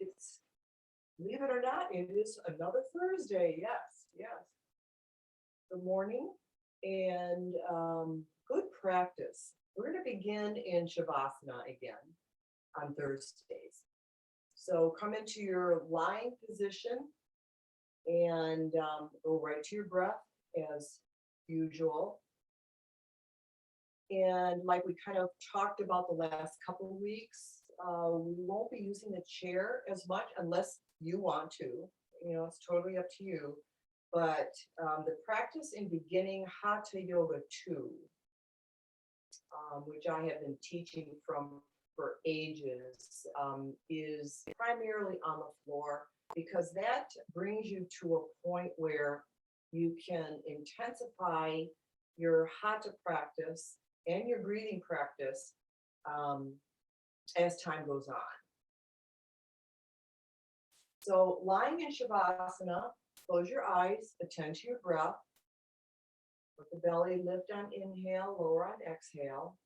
It's, believe it or not, it is another Thursday. Yes, yes. Good morning and good practice. We're going to begin in Shavasana again on Thursdays. So come into your lying position and go right to your breath as usual. And like we kind of talked about the last couple of weeks, we won't be using the chair as much unless you want to. You know, it's totally up to you. But the practice in beginning Hatha Yoga 2, which I have been teaching from for ages, is primarily on the floor because that brings you to a point where you can intensify your Hatha practice and your breathing practice as time goes on. So lying in Shavasana, close your eyes, attend to your breath. Let the belly lift on inhale, lower on exhale.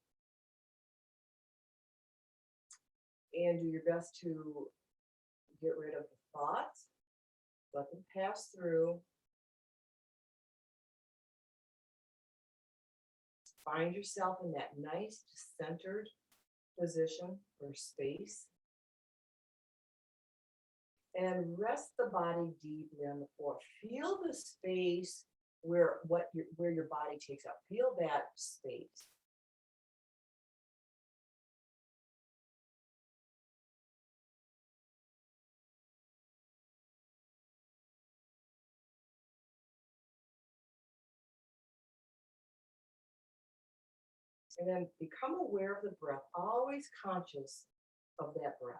And do your best to get rid of the thoughts. Let them pass through. Find yourself in that nice centered position or space. And rest the body deeply on the floor. Feel the space where your body takes up. Feel that space. And then become aware of the breath, always conscious of that breath.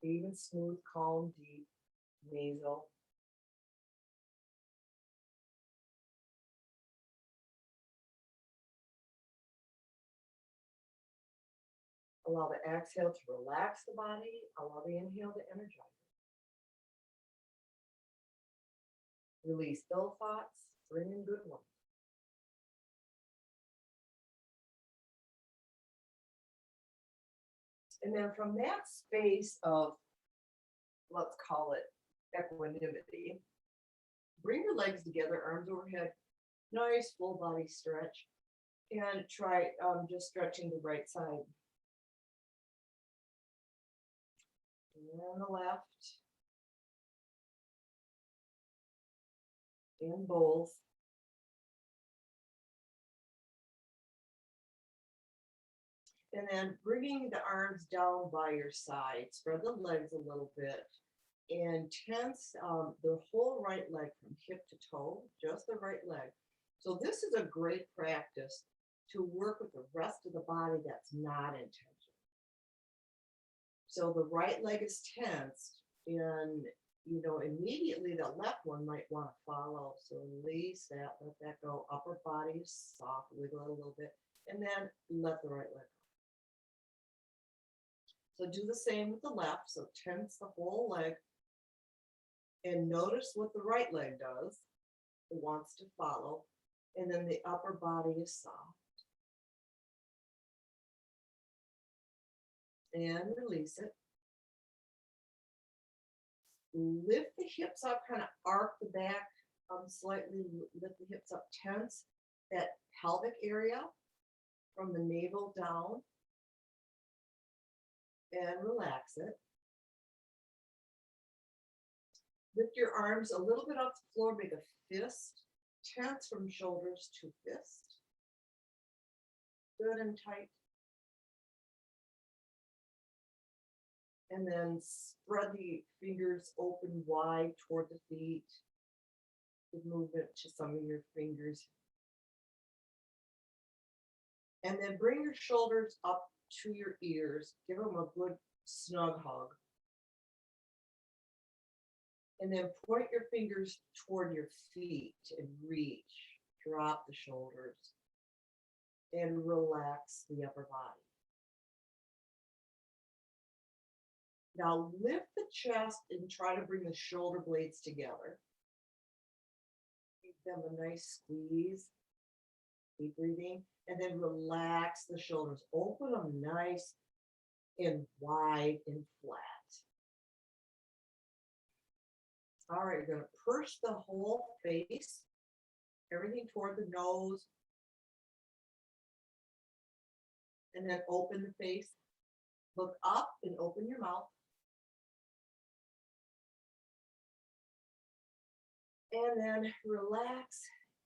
Even, smooth, calm, deep, nasal. Allow the exhale to relax the body. Allow the inhale to energize it. Release ill thoughts. Bring in good ones. And then from that space of, let's call it equanimity, bring your legs together, arms overhead, nice full body stretch, and try just stretching the right side. And the left. And both. And then bringing the arms down by your side, spread the legs a little bit, and tense the whole right leg from hip to toe, just the right leg. So this is a great practice to work with the rest of the body that's not in tension. So the right leg is tensed, and immediately the left one might want to follow. So release that, let that go. Upper body is soft, wiggle it a little bit, and then let the right leg go. So do the same with the left. So tense the whole leg and notice what the right leg does. It wants to follow. And then the upper body is soft. And release it. Lift the hips up, kind of arc the back slightly, lift the hips up, tense that pelvic area from the navel down. And relax it. Lift your arms a little bit off the floor, make a fist, tense from shoulders to fist. Good and tight. And then spread the fingers open wide toward the feet. Give movement to some of your fingers. And then bring your shoulders up to your ears. Give them a good snug hug. And then point your fingers toward your feet and reach. Drop the shoulders. And relax the upper body. Now lift the chest and try to bring the shoulder blades together. Give them a nice squeeze. Keep breathing. And then relax the shoulders. Open them nice and wide and flat. All right, you're going to push the whole face, everything toward the nose. And then open the face. Look up and open your mouth. And then relax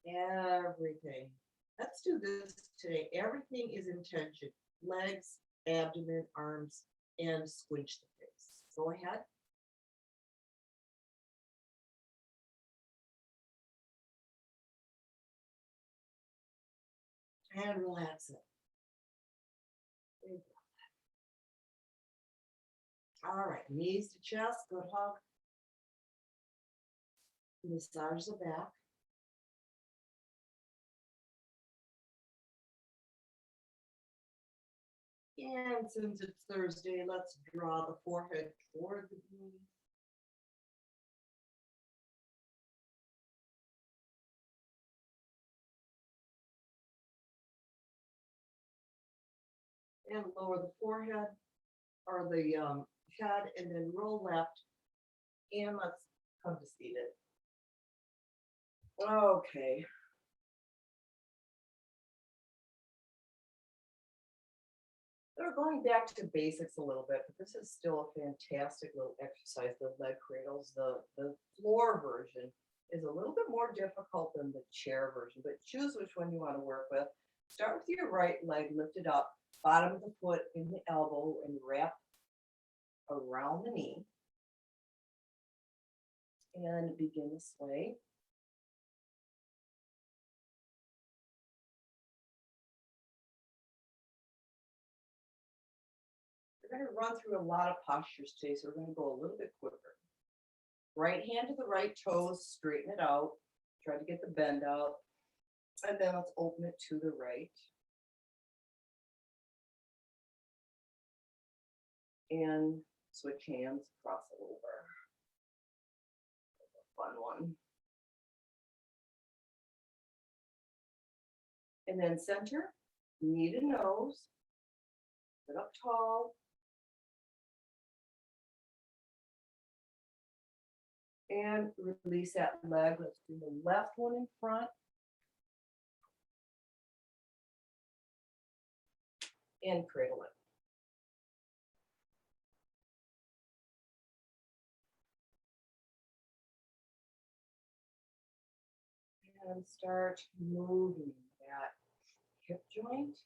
everything. Let's do this today. Everything is in tension. Legs, abdomen, arms, and squinch the face. Go ahead. And relax it. All right, knees to chest, good hug. Massage the back. And since it's Thursday, let's draw the forehead toward the knee. And lower the forehead or the head, and then roll left. And let's come to seated. Okay. We're going back to basics a little bit, but this is still a fantastic little exercise, the leg cradles. The floor version is a little bit more difficult than the chair version, but choose which one you want to work with. Start with your right leg lifted up, bottom of the foot in the elbow, and wrap around the knee. And begin to sway. We're going to run through a lot of postures today, so we're going to go a little bit quicker. Right hand to the right toes, straighten it out. Try to get the bend out. And then let's open it to the right. And switch hands, cross it over. That's a fun one. And then center, knee to nose. Sit up tall. And release that leg. Let's do the left one in front. And cradle it. And start moving that hip joint.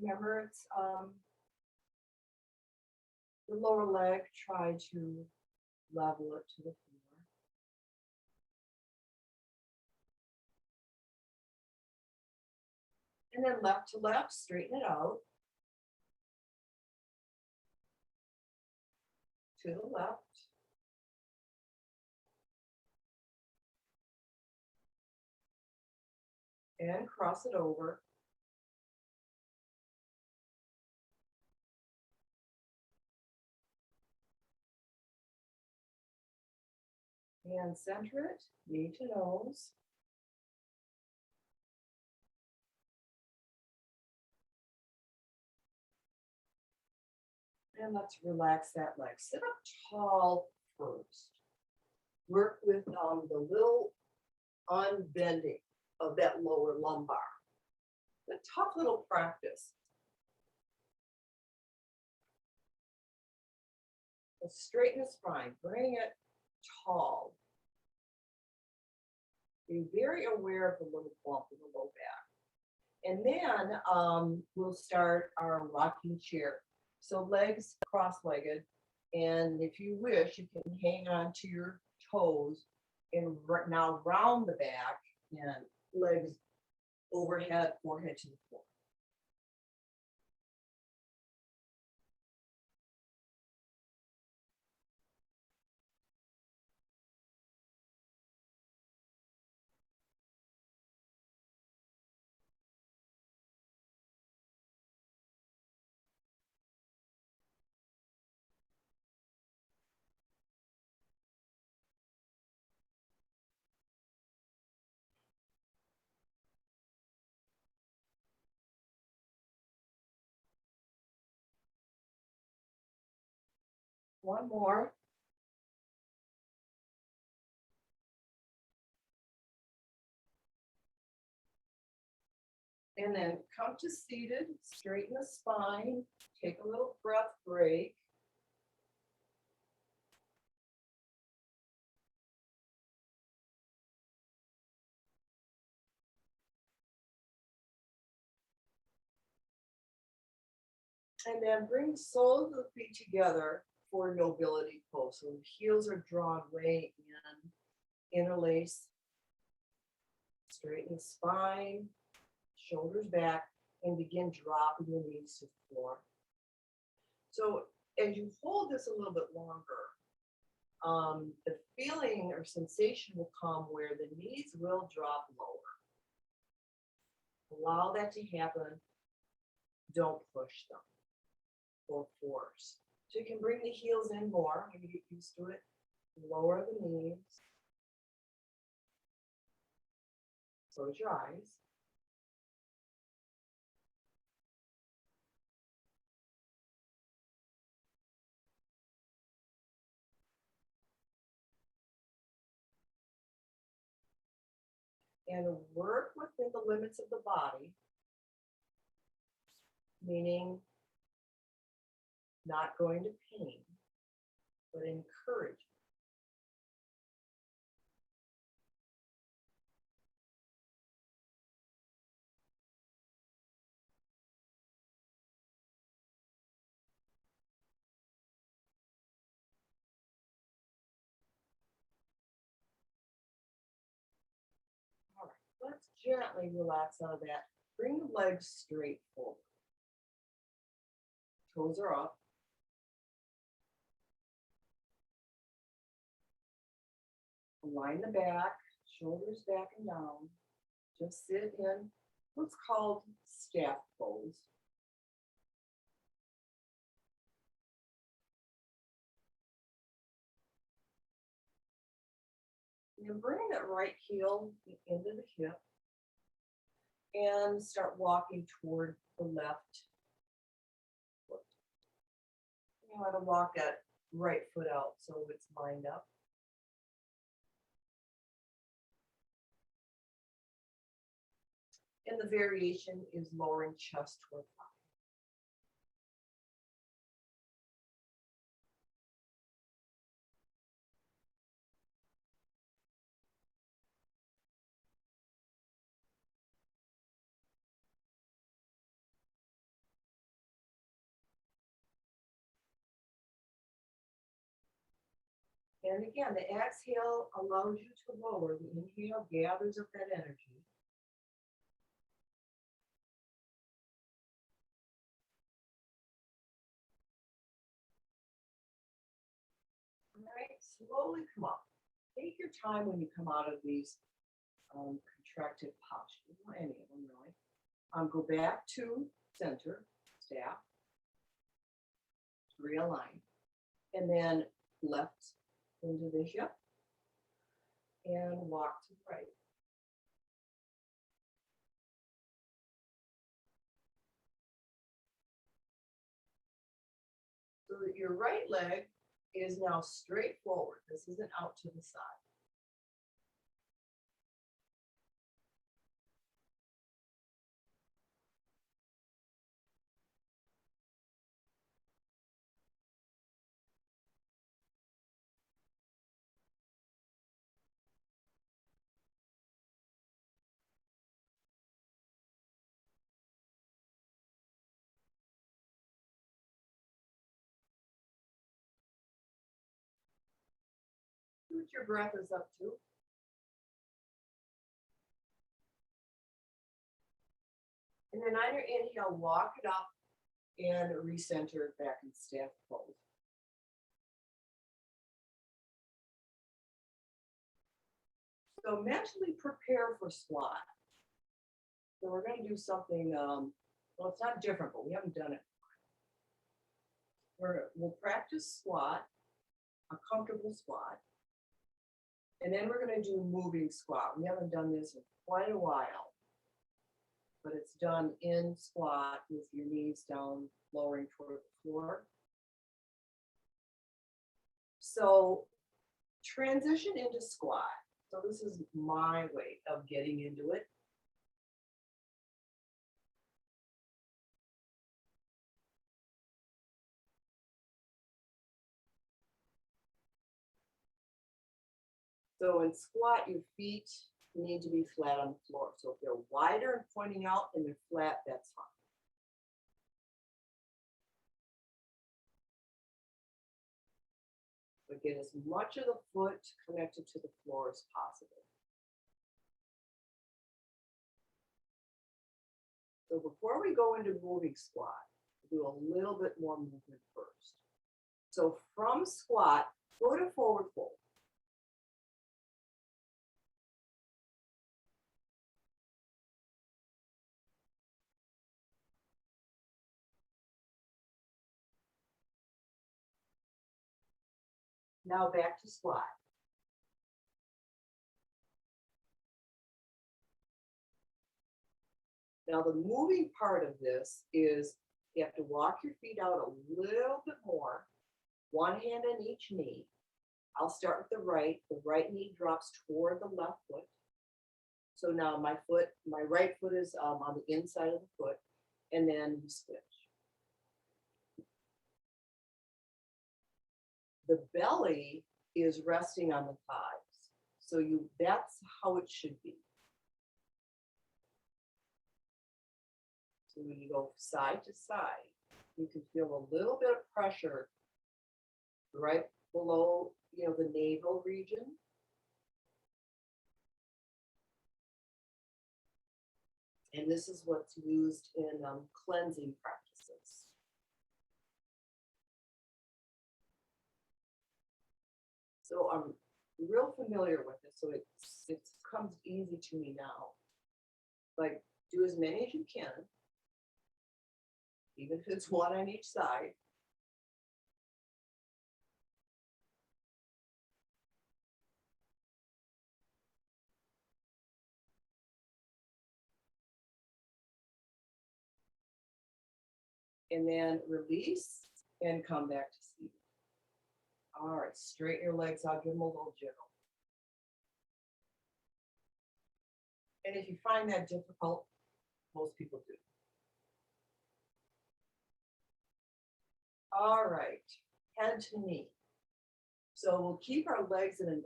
Remember, it's the lower leg. Try to level it to the floor. And then left to left, straighten it out. To the left. And cross it over. And center it, knee to nose. And let's relax that leg. Sit up tall first. Work with the little unbending of that lower lumbar. A tough little practice. Let's straighten the spine. Bring it tall. Be very aware of the little bump in the low back. And then we'll start our rocking chair. So legs cross-legged, and if you wish, you can hang on to your toes and now round the back and legs overhead, forehead to the floor. One more. And then come to seated, straighten the spine, take a little breath break. And then bring the soles of the feet together for nobility pose. So the heels are drawn way in, interlace, straighten the spine, shoulders back, and begin dropping the knees to the floor. So as you hold this a little bit longer, the feeling or sensation will come where the knees will drop lower. Allow that to happen. Don't push them or force. So you can bring the heels in more when you get used to it. Lower the knees. Close your eyes. And work within the limits of the body, meaning not going to pain, but encourage. All right, let's gently relax out of that. Bring the legs straight forward. Toes are up. Align the back, shoulders back and down. Just sit in what's called staff pose. And bring that right heel into the hip and start walking toward the left foot. You want to walk that right foot out so it's lined up. And the variation is lowering chest toward thigh. And again, the exhale allows you to lower. The inhale gathers up that energy. All right, slowly come up. Take your time when you come out of these contracted postures, or any of them really. Go back to center, staff, realign, and then left into the hip and walk to the right. So that your right leg is now straight forward. This isn't out to the side. See what your breath is up to. And then on your inhale, walk it up and recenter it back in staff pose. So mentally prepare for squat. So we're going to do something, well, it's not different, but we haven't done it. We'll practice squat, a comfortable squat. And then we're going to do moving squat. We haven't done this in quite a while, but it's done in squat with your knees down, lowering toward the floor. So transition into squat. So this is my way of getting into it. So in squat, your feet need to be flat on the floor. So if they're wider and pointing out and they're flat, that's fine. But get as much of the foot connected to the floor as possible. So before we go into moving squat, we'll do a little bit more movement first. So from squat, go to forward fold. Now back to squat. Now the moving part of this is you have to walk your feet out a little bit more, one hand on each knee. I'll start with the right knee drops toward the left foot. So now my right foot is on the inside of the foot, and then you switch. The belly is resting on the thighs. So that's how it should be. So when you go side to side, you can feel a little bit of pressure right below, the navel region. And this is what's used in cleansing practices. So I'm real familiar with it, so it comes easy to me now. Like, do as many as you can, even if it's one on each side. And then release and come back to seated. All right, straighten your legs out, give them a little jiggle. And if you find that difficult, most people do. All right, head to knee. So we'll keep our legs in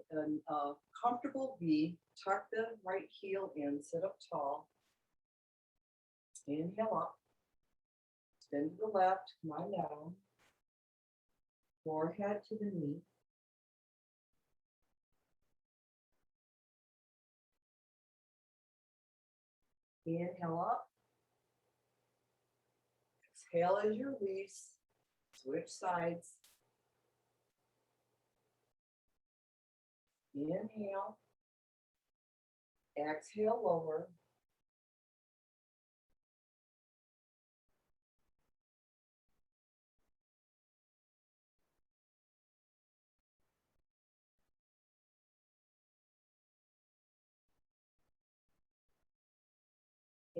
a comfortable V, tuck the right heel in, sit up tall. Inhale up, extend to the left, come on down. Forehead to the knee. Inhale up. Exhale as you release. Switch sides. Inhale. Exhale, lower.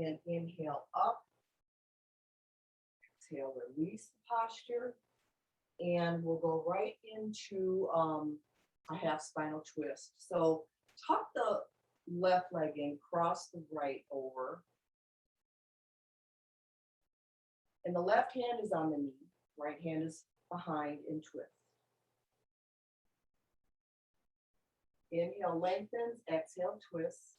And inhale up. Exhale, release the posture. And we'll go right into a half spinal twist. So tuck the left leg in, cross the right over. And the left hand is on the knee, right hand is behind and twist. Inhale, lengthens, exhale, twist.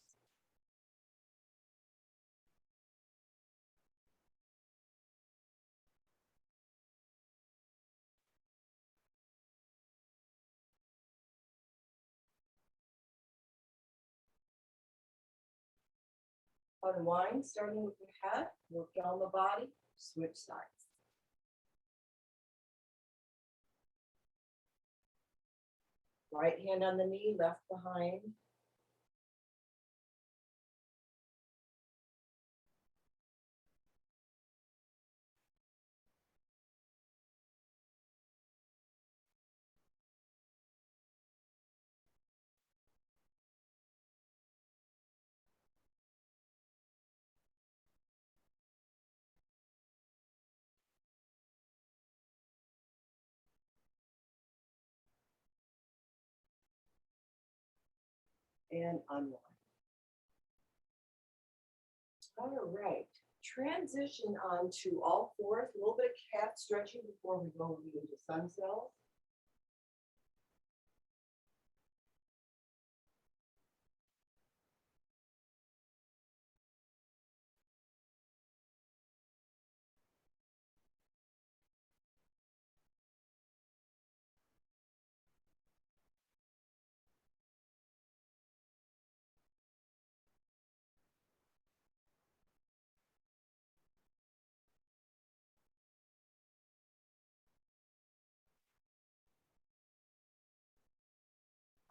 Unwind, starting with your head, work down the body, switch sides. Right hand on the knee, left behind. and unwind. All right. Transition on to all fours. A little bit of cat stretching before we go into sun cells.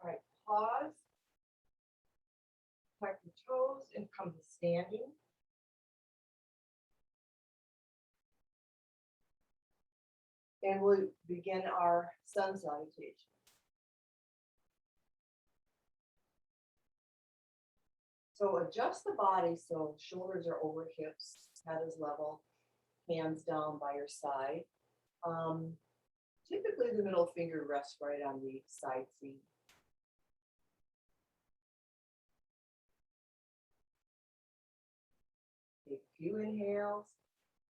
All right, pause, tuck your toes, and come to standing. And we'll begin our sun salutation. So adjust the body so shoulders are over hips, head is level, hands down by your side. Typically the middle finger rests right on the side seam. Take a few inhales,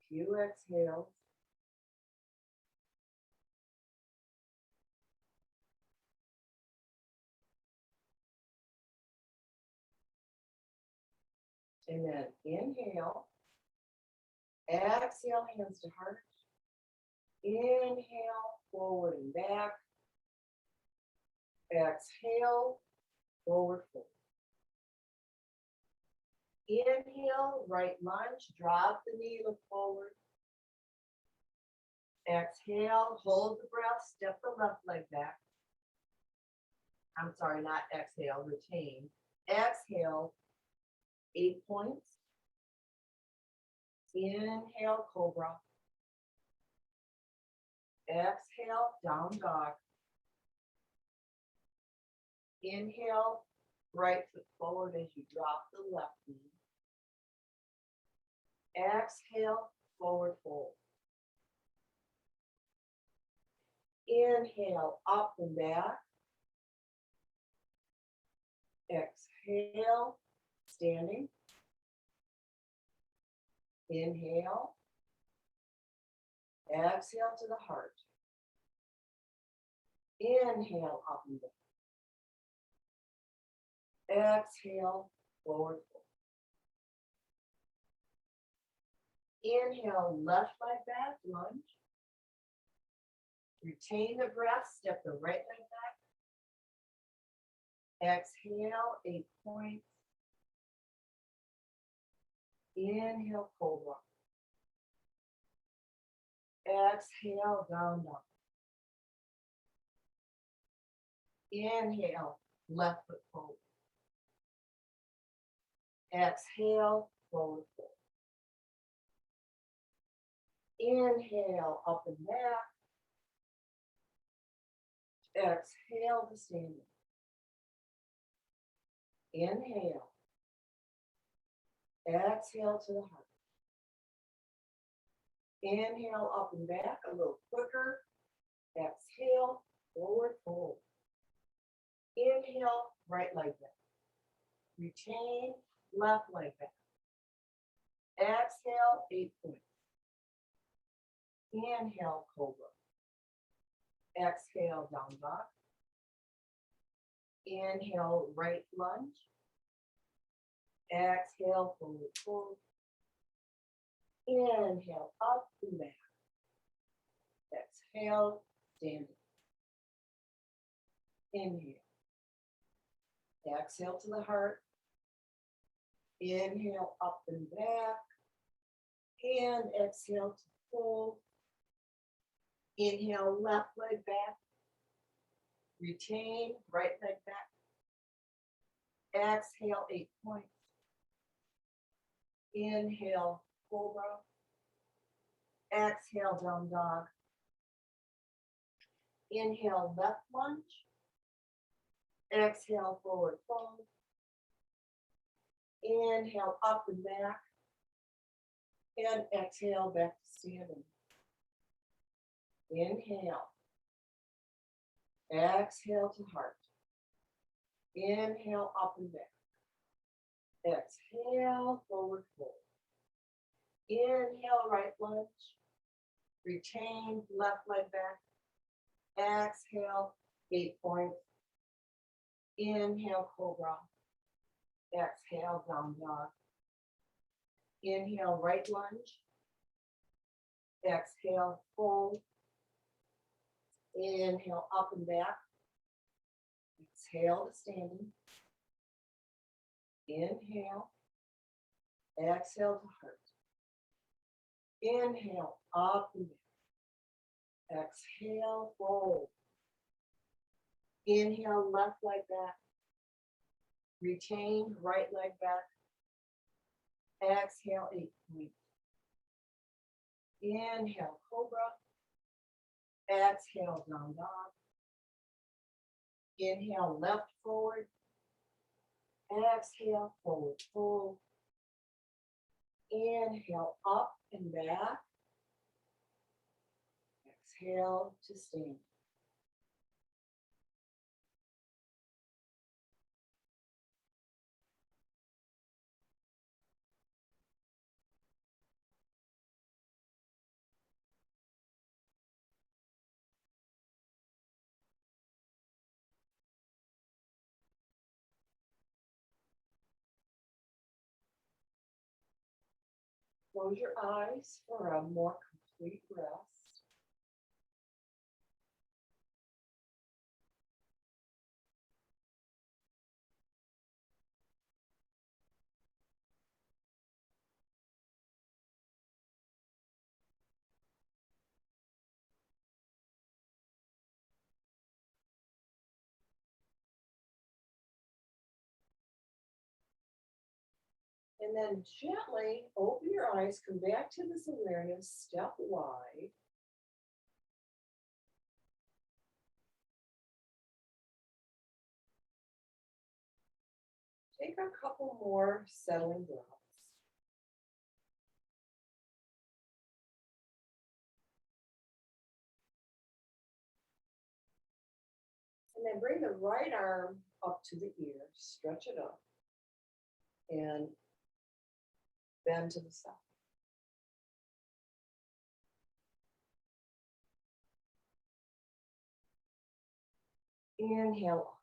few exhales. And then inhale, exhale, hands to heart. Inhale, forward and back. Exhale, forward fold. Inhale, right lunge, drop the knee, look forward. Exhale, hold the breath, step the left leg back. I'm sorry, not exhale, retain. Exhale, 8 points. Inhale, cobra. Exhale, down dog. Inhale, right foot forward as you drop the left knee. Exhale, forward fold. Inhale, up and back. Exhale, standing. Inhale. Exhale to the heart. Inhale, up and back. Exhale, forward fold. Inhale, left leg back, lunge. Retain the breath, step the right leg back. Exhale, 8 points. Inhale, cobra. Exhale, down dog. Inhale, left foot forward. Exhale, forward fold. Inhale, up and back. Exhale to standing. Inhale. Exhale to the heart. Inhale, up and back, a little quicker. Exhale, forward fold. Inhale, right leg back. Retain, left leg back. Exhale, 8 points. Inhale, cobra. Exhale, down dog. Inhale, right lunge. Exhale, forward fold. Inhale, up and back. Exhale, standing. Inhale. Exhale to the heart. Inhale, up and back. And exhale to fold. Inhale, left leg back. Retain, right leg back. Exhale, 8 points. Inhale, cobra. Exhale, down dog. Inhale, left lunge. Exhale, forward fold. Inhale, up and back. And exhale, back to standing. Inhale. Exhale to heart. Inhale, up and back. Exhale, forward fold. Inhale, right lunge. Retain, left leg back. Exhale, 8 points. Inhale, cobra. Exhale, down dog. Inhale, right lunge. Exhale, fold. Inhale, up and back. Exhale to standing. Inhale. Exhale to heart. Inhale, up and back. Exhale, fold. Inhale, left leg back. Retain, right leg back. Exhale, 8 points. Inhale, cobra. Exhale, down dog. Inhale, left forward. Exhale, forward fold. Inhale, up and back. Exhale to stand. Close your eyes for a more complete rest. And then gently open your eyes, come back to this awareness, step wide. Take a couple more settling breaths. And then bring the right arm up to the ear, stretch it up, and bend to the side. Inhale up.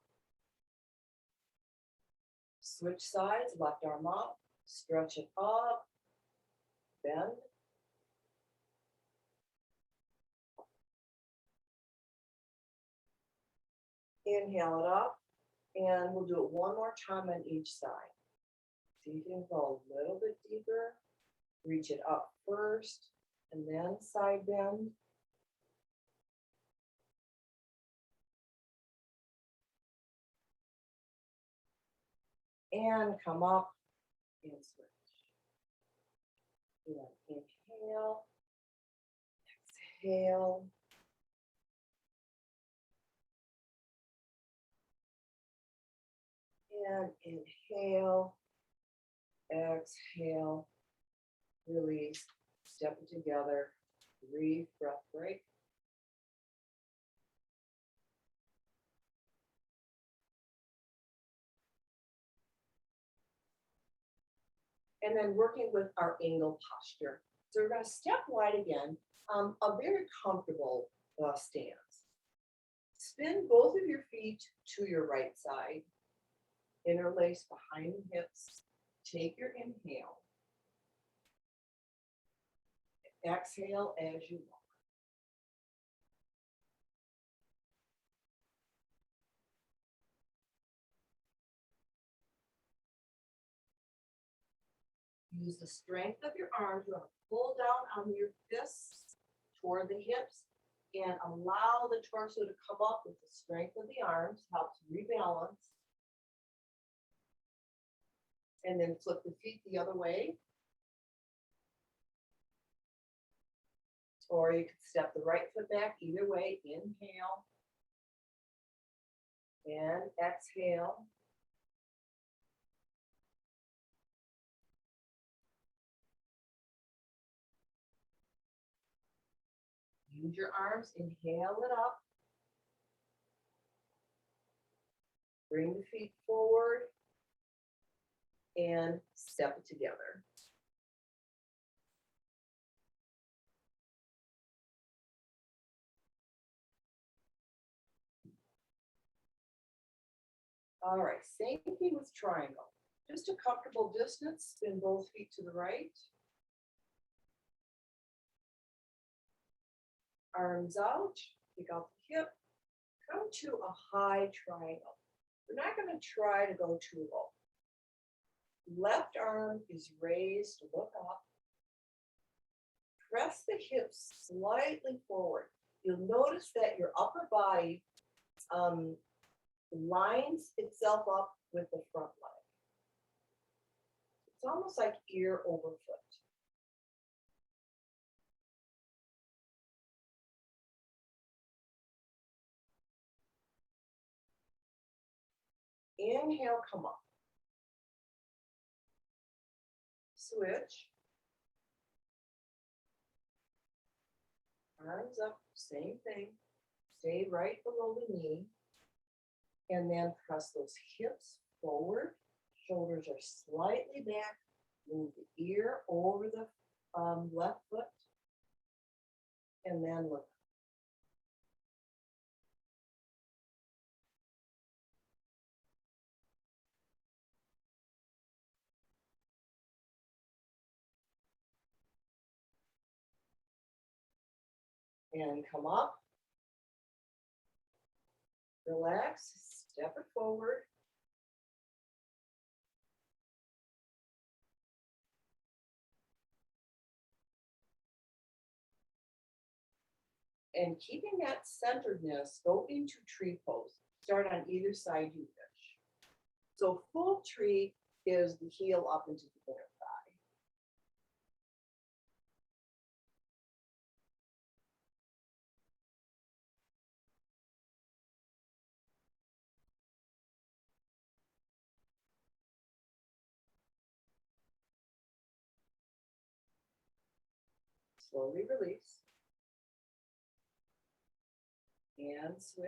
Switch sides, left arm up, stretch it up, bend. Inhale it up, and we'll do it one more time on each side. So you can go a little bit deeper, reach it up first, and then side bend. And come up and switch. And inhale, exhale. And inhale, exhale, release, step it together, breathe, breath break. And then working with our angle posture. So we're going to step wide again, a very comfortable stance. Spin both of your feet to your right side. Interlace behind the hips. Take your inhale. Exhale as you walk. Use the strength of your arms. You're going to pull down on your fists toward the hips and allow the torso to come up with the strength of the arms. Helps rebalance. And then flip the feet the other way. Or you could step the right foot back. Either way, inhale. And exhale. Use your arms, inhale it up. Bring the feet forward and step it together. All right, same thing with triangle. Just a comfortable distance, spin both feet to the right. Arms out, kick out the hip, come to a high triangle. We're not going to try to go too low. Left arm is raised, look up. Press the hips slightly forward. You'll notice that your upper body lines itself up with the front leg. It's almost like ear over foot. Inhale, come up. Switch. Arms up, same thing. Stay right below the knee. And then press those hips forward. Shoulders are slightly back. Move the ear over the left foot. And then look. And come up. Relax, step it forward. And keeping that centeredness, go into tree pose. Start on either side you wish. So full tree is the heel up into the inner thigh. Slowly release. And switch.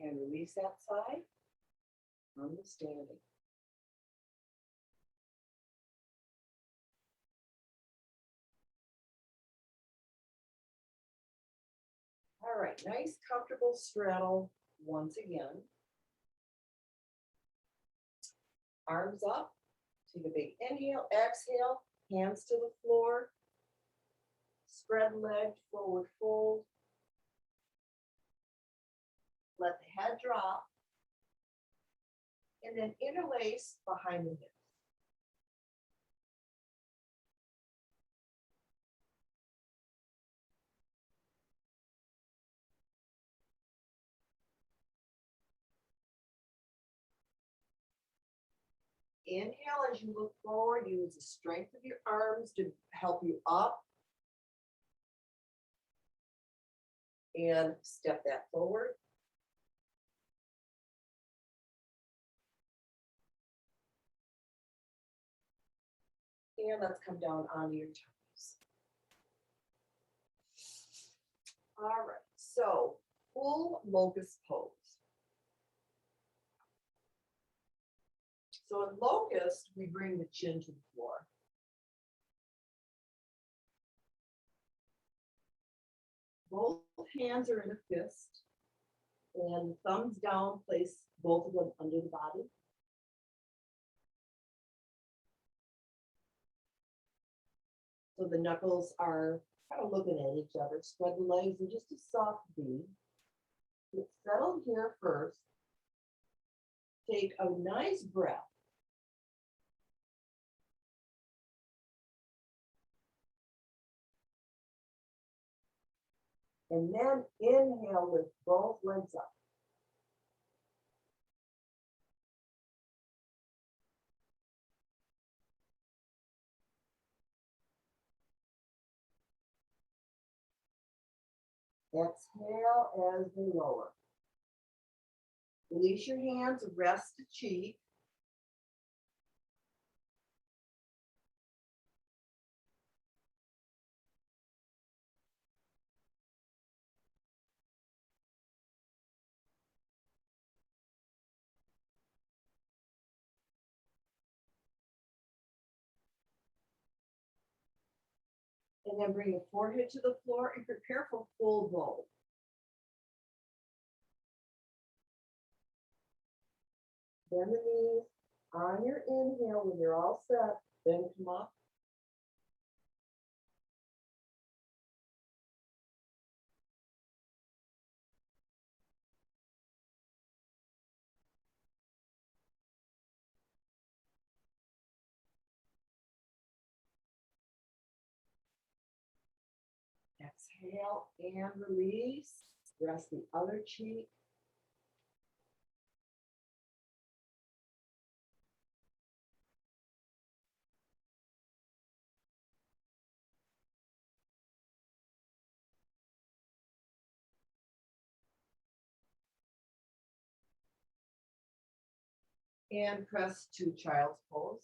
And release that side on the standing. All right, nice comfortable straddle once again. Arms up, take a big inhale, exhale, hands to the floor. Spread leg, forward fold. Let the head drop. And then interlace behind the hips. Inhale as you look forward. Use the strength of your arms to help you up. And step that forward. And let's come down onto your toes. All right, so full locust pose. So in locust, we bring the chin to the floor. Both hands are in a fist, and thumbs down, place both of them under the body. So the knuckles are kind of looking at each other. Spread the legs in just a soft V. Get settled here first. Take a nice breath. And then inhale with both legs up. Exhale as they lower. Release your hands, rest the cheek. And then bring the forehead to the floor and prepare for full bow. Bend the knees. On your inhale, when you're all set, then come up. Exhale and release. Rest the other cheek. And press to child's pose.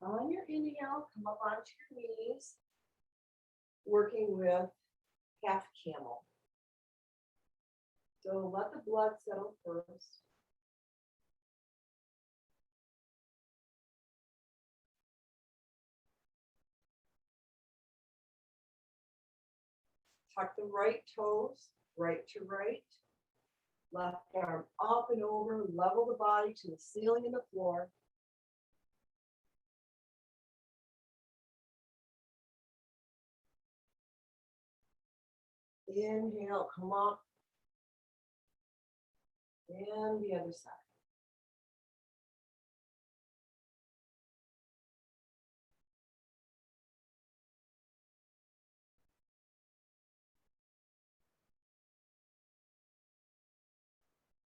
On your inhale, come up onto your knees, working with half camel. So let the blood settle first. Tuck the right toes, right to right. Left arm up and over, level the body to the ceiling and the floor. Inhale, come up. And the other side.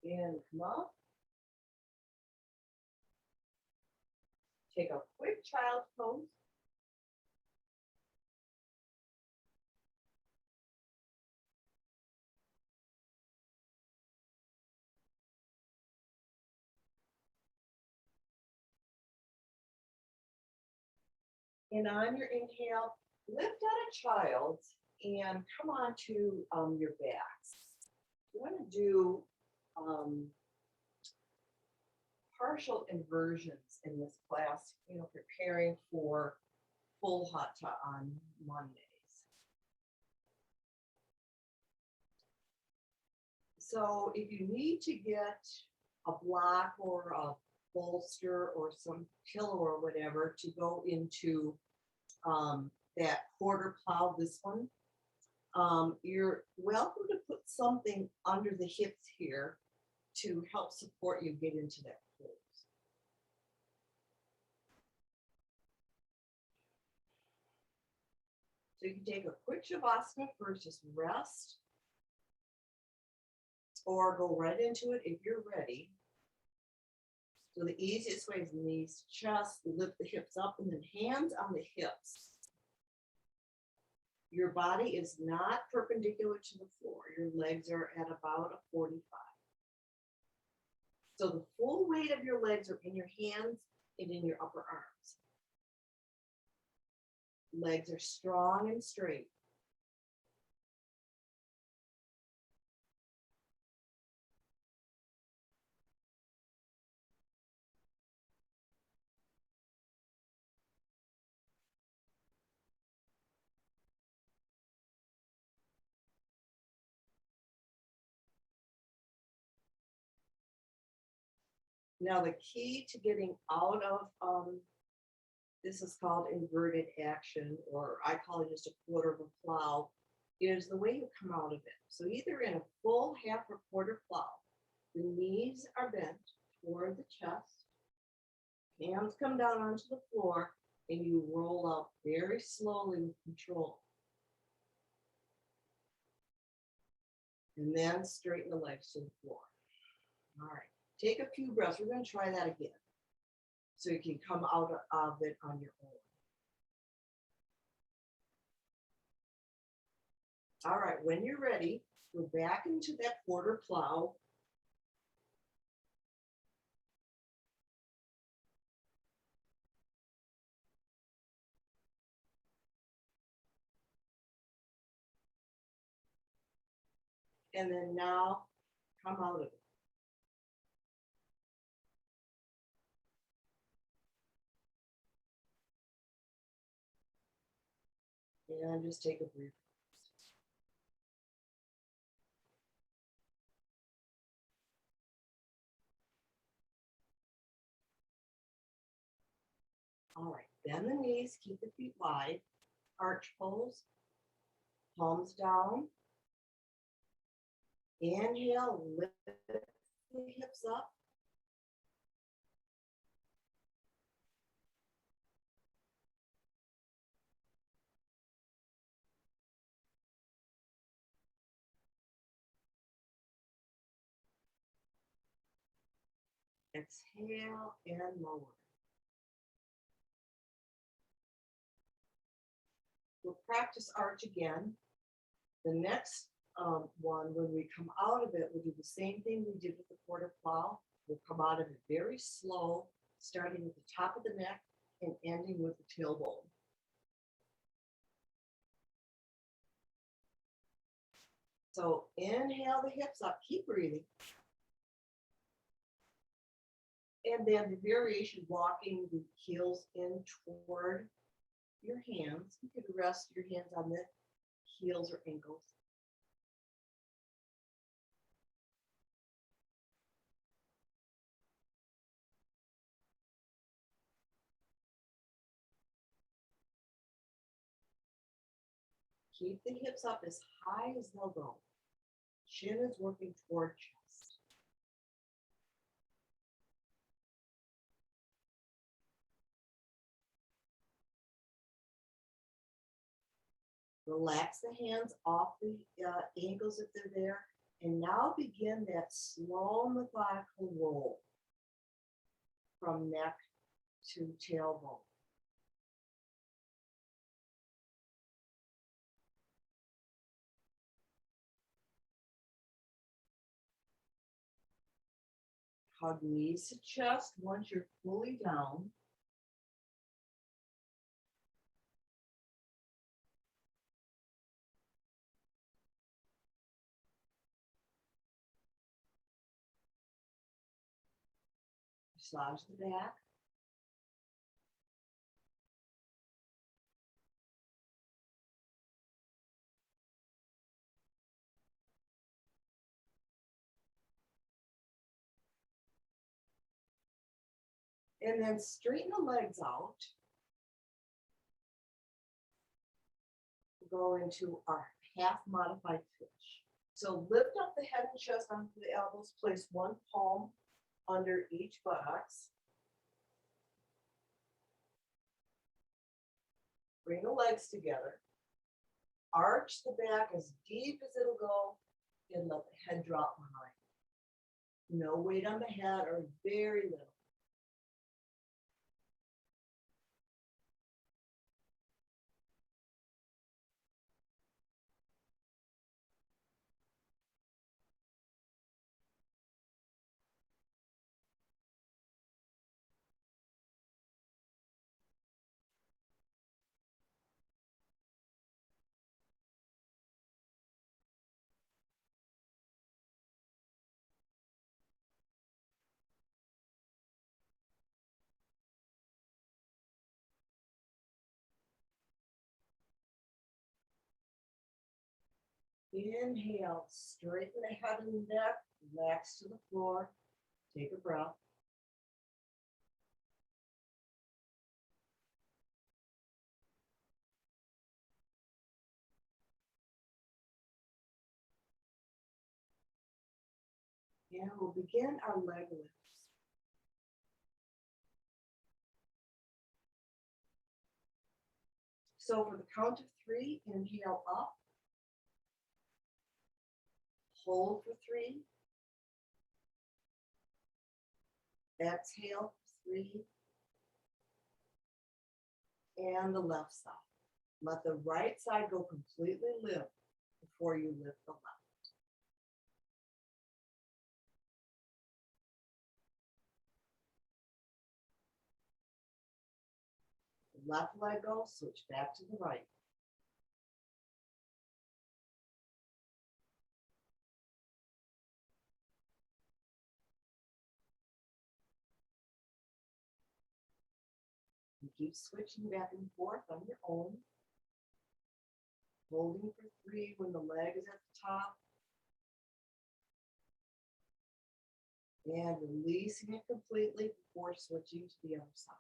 And come up. Take a quick child's pose. And on your inhale, lift out of child's and come on to your backs. You want to do partial inversions in this class, preparing for full Hatha on Mondays. So if you need to get a block or a bolster or some pillow or whatever to go into that quarter plow, this one, you're welcome to put something under the hips here to help support you get into that pose. So you can take a quick Shavasana first, just rest, or go right into it if you're ready. So the easiest way is knees to chest, lift the hips up, and then hands on the hips. Your body is not perpendicular to the floor. Your legs are at about a 45. So the full weight of your legs are in your hands and in your upper arms. Legs are strong and straight. Now the key to getting out of this is called inverted action, or I call it just a quarter of a plow, is the way you come out of it. So either in a full half or quarter plow, the knees are bent toward the chest, hands come down onto the floor, and you roll out very slowly with control. And then straighten the legs to the floor. All right, take a few breaths. We're going to try that again so you can come out of it on your own. All right, when you're ready, go back into that quarter plow. And then now come out of it. And just take a brief. All right, bend the knees, keep the feet wide, arch pose, palms down. Inhale, lift the hips up. Exhale and lower. We'll practice arch again. The next one, when we come out of it, we'll do the same thing we did with the quarter plow. We'll come out of it very slow, starting with the top of the neck and ending with the tailbone. So inhale the hips up, keep breathing. And then the variation, walking the heels in toward your hands. You could rest your hands on the heels or ankles. Keep the hips up as high as they'll go. Chin is working toward chest. Relax the hands off the ankles if they're there. And now begin that slow, methodical roll from neck to tailbone. Hug knees to chest once you're fully down. Massage the back. And then straighten the legs out. Go into our half modified fish. So lift up the head and chest onto the elbows. Place one palm under each buttocks. Bring the legs together. Arch the back as deep as it'll go and let the head drop behind. No weight on the head or very little. Inhale, straighten the head and neck, relax to the floor. Take a breath. And we'll begin our leg lifts. So for the count of 3, inhale up, hold for 3, exhale for 3, and the left side. Let the right side go completely limp before you lift the left. Left leg go, switch back to the right. You keep switching back and forth on your own. Holding for 3 when the leg is at the top. And releasing it completely before switching to the other side.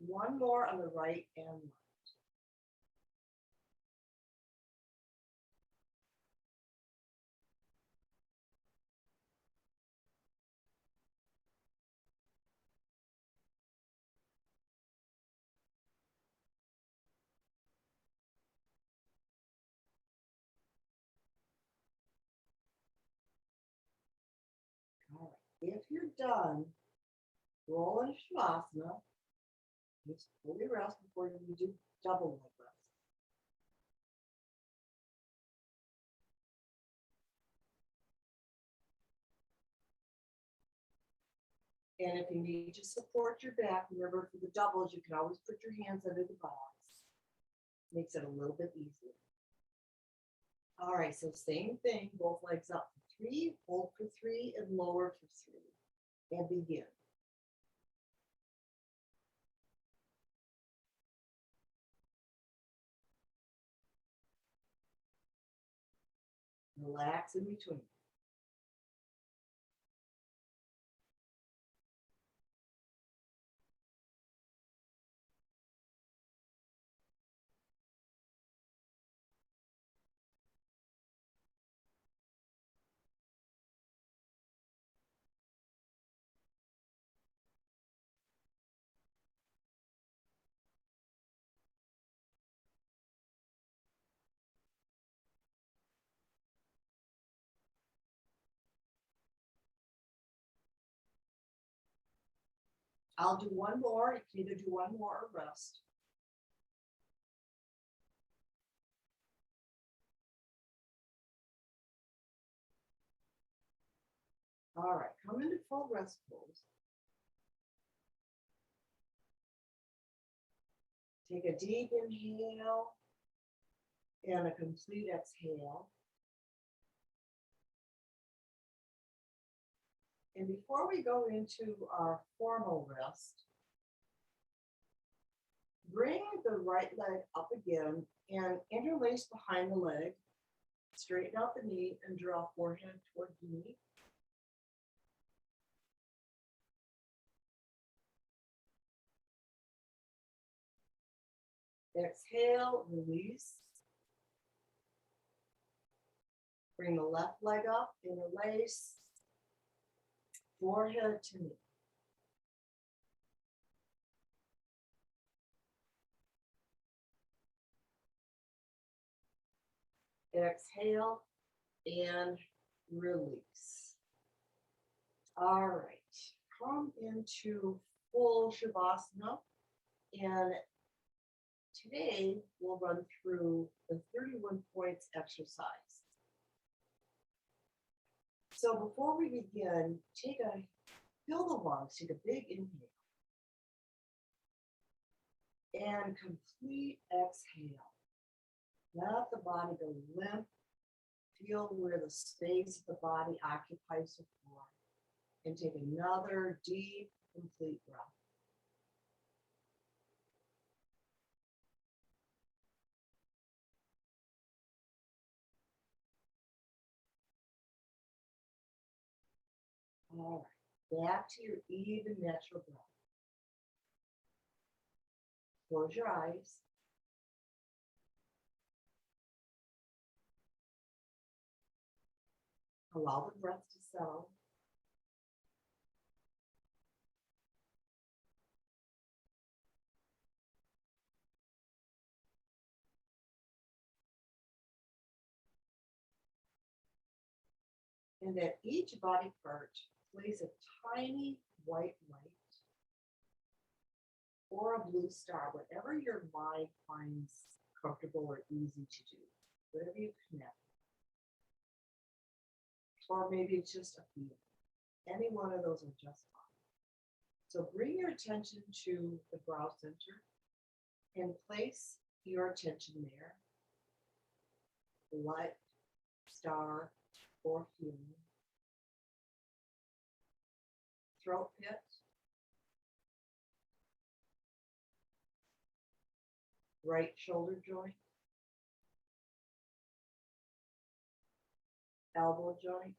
One more on the right and left. All right. If you're done, roll into Shavasana. Just fully rest before you do double leg rest. And if you need to support your back, remember for the doubles, you can always put your hands under the box. Makes it a little bit easier. All right, so same thing, both legs up for 3, hold for 3, and lower for 3. And begin. Relax in between. I'll do one more. You can either do one more or rest. All right, come into full rest pose. Take a deep inhale and a complete exhale. And before we go into our formal rest, bring the right leg up again and interlace behind the leg. Straighten out the knee and draw forehead toward the knee. Exhale, release. Bring the left leg up, interlace, forehead to knee. Exhale and release. All right, come into full Shavasana. And today we'll run through the 31 points exercise. So before we begin, fill the lungs, take a big inhale. And complete exhale. Let the body go limp. Feel where the space of the body occupies the floor. And take another deep, complete breath. All right. Back to your even natural breath. Close your eyes. Allow the breath to settle. And that each body part plays a tiny white light or a blue star, whatever your mind finds comfortable or easy to do, whatever you connect. Or maybe it's just a feeling. Any one of those are just fine. So bring your attention to the brow center and place your attention there. Light, star, or feeling. Throat pit. Right shoulder joint. Elbow joint.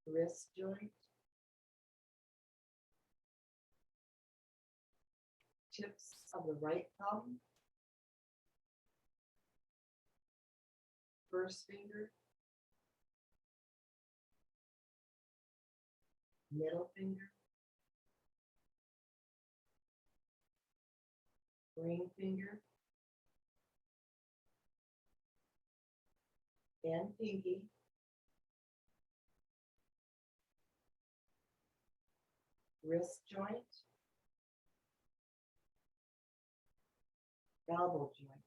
Wrist joint. Tips of the right thumb. First finger. Middle finger. Ring finger. And pinky. Wrist joint. Elbow joint.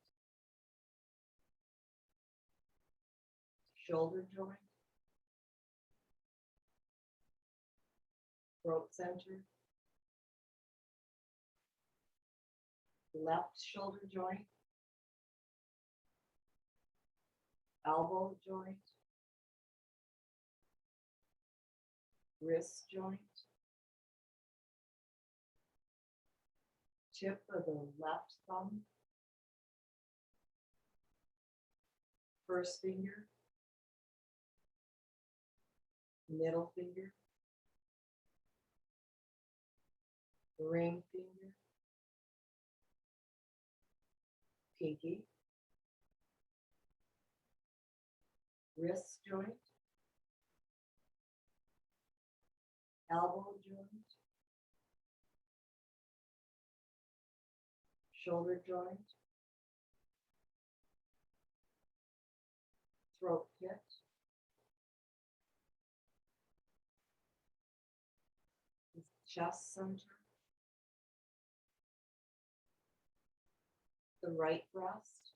Shoulder joint. Throat center. Left shoulder joint. Elbow joint. Wrist joint. Tip of the left thumb. First finger. Middle finger. Ring finger. Pinky. Wrist joint. Elbow joint. Shoulder joint. Throat pit. Chest center. The right breast.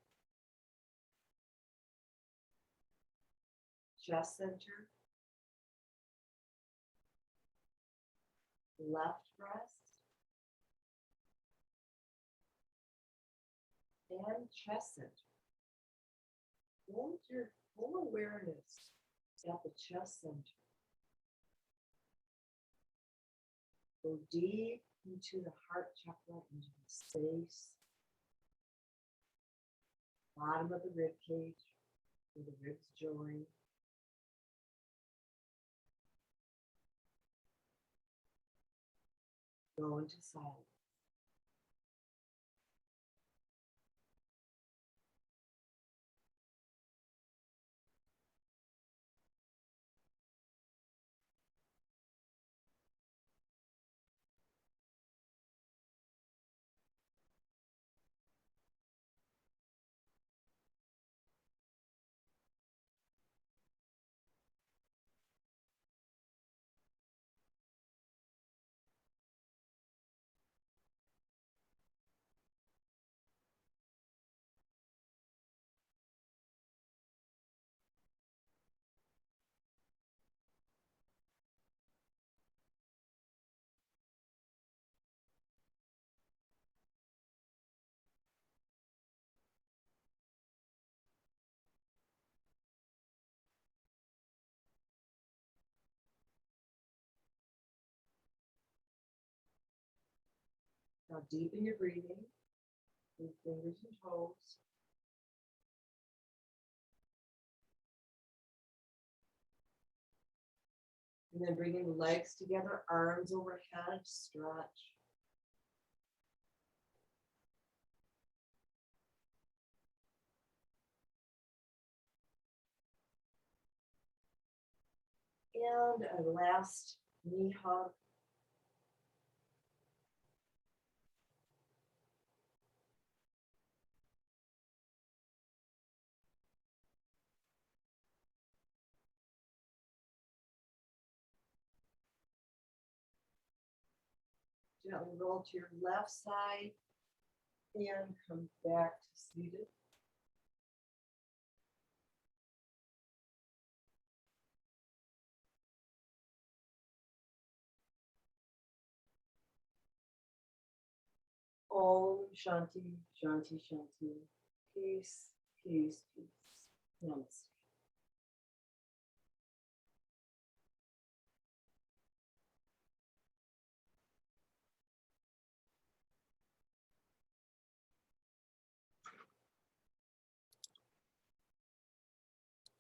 Chest center. Left breast. And chest center. Hold your full awareness at the chest center. Go deep into the heart chakra, into the space, bottom of the rib cage, where the ribs join. Go into silence. Now deepen your breathing with fingers and toes. And then bringing the legs together, arms overhead, stretch. And a last knee hug. Gently roll to your left side and come back to seated. Om Shanti, Shanti, Shanti. Peace, peace, peace. Namaste.